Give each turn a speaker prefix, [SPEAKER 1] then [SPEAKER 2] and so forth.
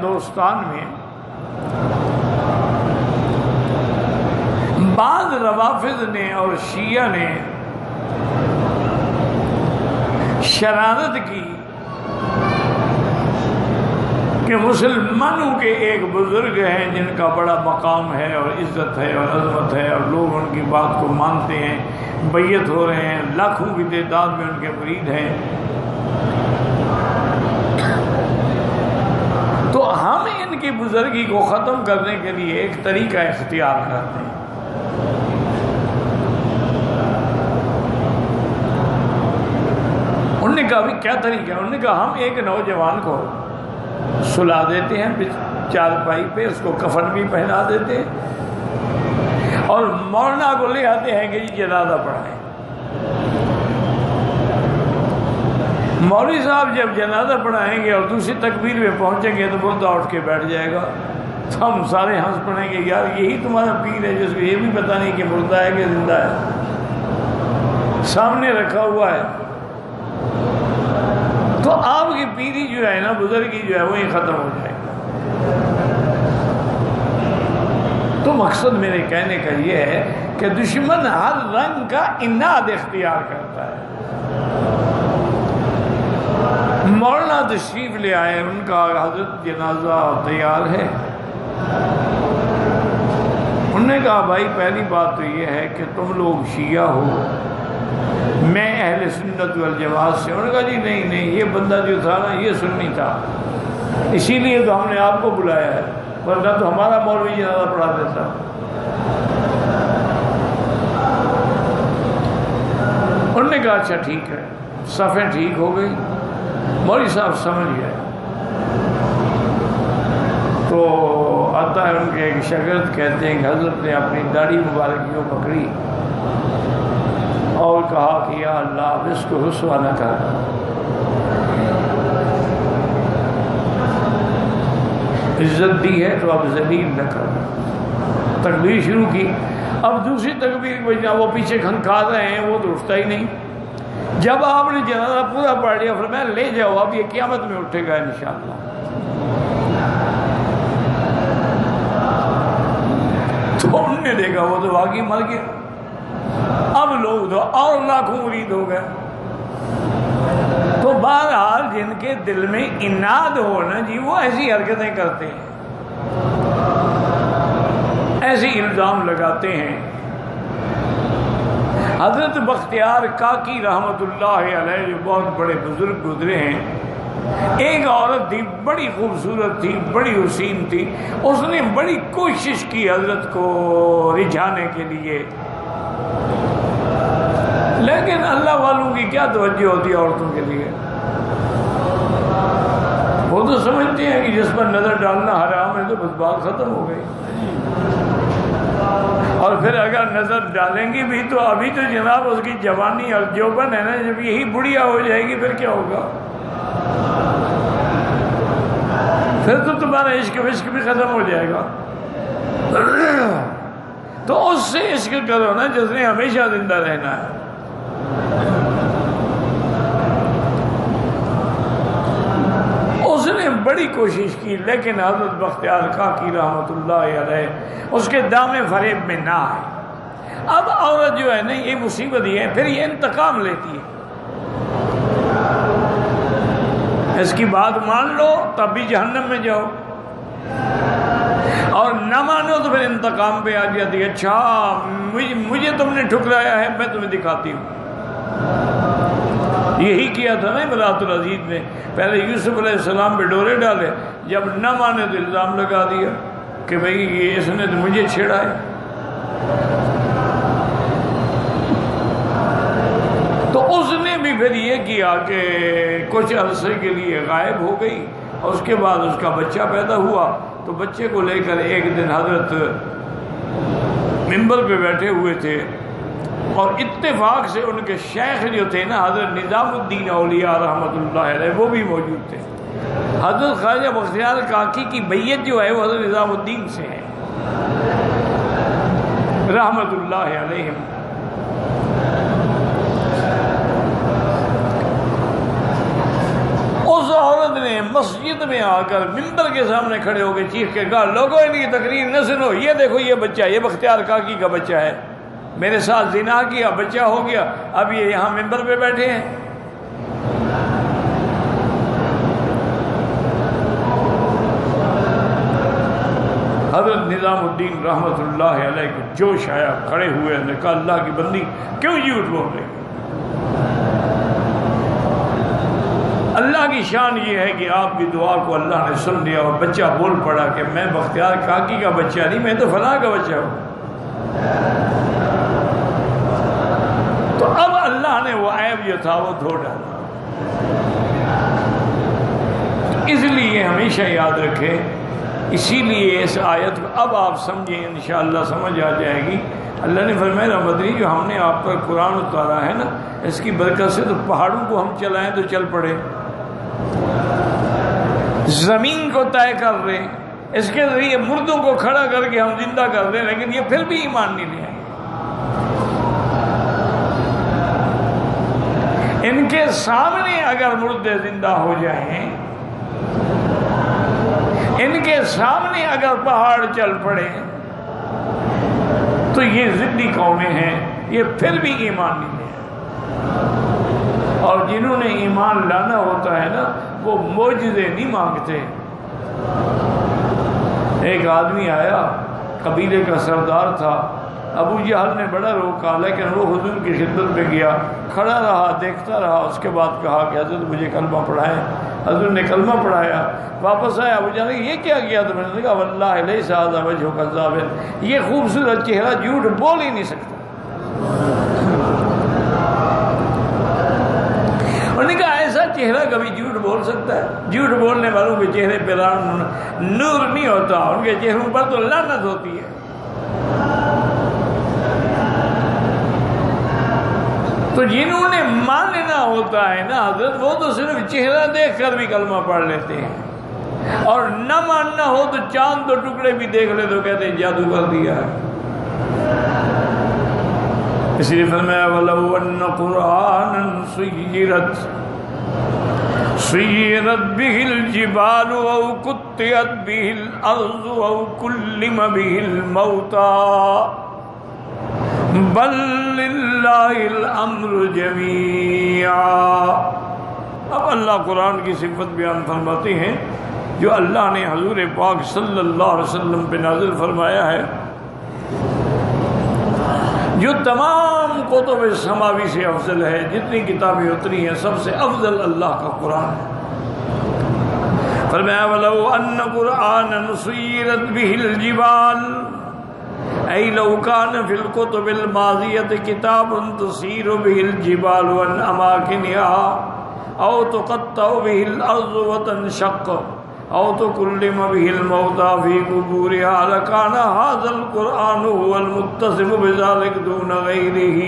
[SPEAKER 1] ہندوستان میں بعض روافض نے اور شیعہ نے شرارت کی کہ مسلمانوں کے ایک بزرگ ہیں جن کا بڑا مقام ہے اور عزت ہے اور عظمت ہے اور لوگ ان کی بات کو مانتے ہیں، بیعت ہو رہے ہیں، لاکھوں کی تعداد میں ان کے مرید ہیں، تو ہم ان کی بزرگی کو ختم کرنے کے لیے ایک طریقہ اختیار کرتے ہیں۔ انہوں نے کہا بھی کیا طریقہ ہے؟ انہوں نے کہا ہم ایک نوجوان کو سلا دیتے ہیں چارپائی پہ، اس کو کفن بھی پہنا دیتے ہیں اور مولانا کو لے آتے ہیں کہ جی جنازہ پڑھائیں۔ مولوی صاحب جب جنازہ پڑھائیں گے اور دوسری تکبیر میں پہنچیں گے تو مردہ اٹھ کے بیٹھ جائے گا، تو ہم سارے ہنس پڑیں گے یار یہی تمہارا پیر ہے جس کو یہ بھی پتہ نہیں کہ مردہ ہے کہ زندہ ہے، سامنے رکھا ہوا ہے۔ تو آپ کی پیری جو ہے نا، بزرگی جو ہے وہی ختم ہو جائے گی۔ تو مقصد میرے کہنے کا یہ ہے کہ دشمن ہر رنگ کا اناد اختیار کرتا ہے۔ مولانا تشریف لے آئے، ان کا حضرت جنازہ تیار ہے۔ انہوں نے کہا بھائی پہلی بات تو یہ ہے کہ تم لوگ شیعہ ہو، میں اہل سنت والجماعت سے۔ انہوں نے کہا جی نہیں نہیں، یہ بندہ جو تھا نا یہ سنی تھا، اسی لیے تو ہم نے آپ کو بلایا ہے، ورنہ تو ہمارا مولوی جنازہ پڑھا دیتا۔ انہوں نے کہا اچھا ٹھیک ہے، صفیں ٹھیک ہو گئی، مولوی صاحب سمجھ گئے۔ تو آتا ہے ان کے ایک شاگرد، کہتے ہیں کہ حضرت نے اپنی داڑھی مبارک کو پکڑی اور کہا کہ یا اللہ اب اس کو رسوا نہ کر، عزت دی ہے تو اب ذلیل نہ کر۔ تکبیر شروع کی، اب دوسری تکبیر بجنا، وہ پیچھے کھنکھا رہے ہیں، وہ تو اٹھتا ہی نہیں۔ جب آپ نے جنازہ پورا پڑھ لیا فرمایا لے جاؤ، اب یہ قیامت میں اٹھے گا انشاءاللہ۔ تو انہوں نے دیکھا وہ تو واقعی مر گیا۔ اب لوگ تو اور لاکھوں مرید ہو گئے۔ تو بہرحال جن کے دل میں اناد ہو نا جی، وہ ایسی حرکتیں کرتے ہیں، ایسے الزام لگاتے ہیں۔ حضرت بختیار کاکی رحمت اللہ علیہ جو بہت بڑے بزرگ گزرے ہیں، ایک عورت تھی بڑی خوبصورت تھی، بڑی حسین تھی، اس نے بڑی کوشش کی حضرت کو رجھانے کے لیے، لیکن اللہ والوں کی کیا توجہ ہوتی ہے عورتوں کے لیے؟ وہ تو سمجھتے ہیں کہ جس پر نظر ڈالنا حرام ہے تو بس بات ختم ہو گئی، اور پھر اگر نظر ڈالیں گی بھی تو ابھی تو جناب اس کی جوانی اور جوبن ہے نا، جب یہی بڑھیا ہو جائے گی پھر کیا ہوگا؟ پھر تو تمہارا عشق وشق بھی ختم ہو جائے گا۔ تو اس سے عشق کرو نا جس نے ہمیشہ زندہ رہنا ہے۔ اس نے بڑی کوشش کی، لیکن حضرت بختیار کاکی رحمت اللہ علیہ اس کے دامے فریب میں نہ آئے۔ اب عورت جو ہے نا یہ مصیبت ہی ہے، پھر یہ انتقام لیتی ہے، اس کی بات مان لو تب بھی جہنم میں جاؤ، اور نہ مانو تو پھر انتقام پہ آ جاتی ہے۔ اچھا مجھے تم نے ٹھکرایا ہے، میں تمہیں دکھاتی ہوں۔ یہی کیا تھا نا امرأۃ العزیز نے، پہلے یوسف علیہ السلام پہ ڈورے ڈالے، جب نہ مانے تو الزام لگا دیا کہ بھئی یہ اس نے تو مجھے چھیڑا ہے۔ تو اس نے بھی پھر یہ کیا کہ کچھ عرصے کے لیے غائب ہو گئی، اور اس کے بعد اس کا بچہ پیدا ہوا، تو بچے کو لے کر ایک دن حضرت ممبر پہ بیٹھے ہوئے تھے، اور اتفاق سے ان کے شیخ جو تھے نا حضرت نظام الدین اولیاء رحمت اللہ علیہ وہ بھی موجود تھے۔ حضرت خواجہ بختیار کاکی کی بیعت جو ہے وہ حضرت نظام الدین سے ہے رحمت اللہ علیہ۔ اس عورت نے مسجد میں آ کر ممبر کے سامنے کھڑے ہو کے چیخ کے کہا لوگوں ان کی تقریر نہ سنو، یہ دیکھو یہ بچہ، یہ بختیار کاکی کا بچہ ہے، میرے ساتھ زنا کیا، بچہ ہو گیا، اب یہ یہاں ممبر پہ بیٹھے ہیں۔ حضرت نظام الدین رحمت اللہ علیہ کو جوش آیا، کھڑے ہوئے، نے کہا اللہ کی بندی کیوں جھوٹ بول رہی؟ اللہ کی شان یہ ہے کہ آپ کی دعا کو اللہ نے سن لیا اور بچہ بول پڑا کہ میں بختیار کاکی کا بچہ نہیں، میں تو فلاں کا بچہ ہوں۔ تو اب اللہ نے وہ عیب جو تھا وہ دھو ڈالا۔ اس لیے ہمیشہ یاد رکھیں، اسی لیے اس آیت کو اب آپ سمجھیں، انشاءاللہ سمجھ آ جائے گی۔ اللہ نے فرمایا مدنی جو ہم نے آپ پر قرآن اتارا ہے نا، اس کی برکت سے تو پہاڑوں کو ہم چلائیں تو چل پڑے، زمین کو طے کر رہے ہیں، اس کے ذریعے مردوں کو کھڑا کر کے ہم زندہ کر رہے ہیں، لیکن یہ پھر بھی ایمان نہیں لے آئے۔ ان کے سامنے اگر مردے زندہ ہو جائیں، ان کے سامنے اگر پہاڑ چل پڑے تو یہ ضدی قومیں ہیں، یہ پھر بھی ایمان نہیں لے آئے۔ اور جنہوں نے ایمان لانا ہوتا ہے نا، وہ معجزے نہیں مانگتے۔ ایک آدمی آیا، قبیلے کا سردار تھا، ابو جہل نے بڑا روکا، لیکن وہ حضور کی خدمت میں گیا، کھڑا رہا، دیکھتا رہا، اس کے بعد کہا کہ حضرت مجھے کلمہ پڑھائیں۔ حضور نے کلمہ پڑھایا، واپس آیا، ابو جہل یہ کیا کیا تم نے؟ کہا واللہ لیس ھذا وجہ کذاب، یہ خوبصورت چہرہ جھوٹ بول ہی نہیں سکتا۔ انہوں نے کہا ایسا چہرہ کبھی جھوٹ بول سکتا ہے؟ جھوٹ بولنے والوں کے چہرے پہ نور نہیں ہوتا، ان کے چہروں پر تو لعنت ہوتی ہے۔ تو جنہوں نے ماننا ہوتا ہے نا حضرت، وہ تو صرف چہرہ دیکھ کر بھی کلمہ پڑھ لیتے ہیں، اور نہ ماننا ہو تو چاند دو ٹکڑے بھی دیکھ لے تو کہتے ہیں جادو کر دیا ہے۔ اس لیے فرمایا وَلَوْ أَنَّ قُرْآنًا سُيِّرَتْ بِهِ الْجِبَالُ أَوْ قُطِّعَتْ بِهِ الْأَرْضُ أَوْ كُلِّمَ بِهِ الْمَوْتَى بل للہ الامر جمیعا۔ اب اللہ قرآن کی صفت بیان فرماتے ہیں جو اللہ نے حضور پاک صلی اللہ علیہ وسلم پہ نازل فرمایا ہے، جو تمام کتب سماوی سے افضل ہے، جتنی کتابیں اتری ہیں سب سے افضل اللہ کا قرآن ہے۔ فرمایا وَلَوْ أَنَّ قُرْآنًا سُيِّرَتْ بِهِ الْجِبَالُ أي لو كان في الكتب الماضية كتاب تسير به الجبال عن أماكنها أو تقطع به الأرض وتنشق أو تكلم به الموتى في قبورها لكان هذا القرآن هو المتصف بذلك دون غيره۔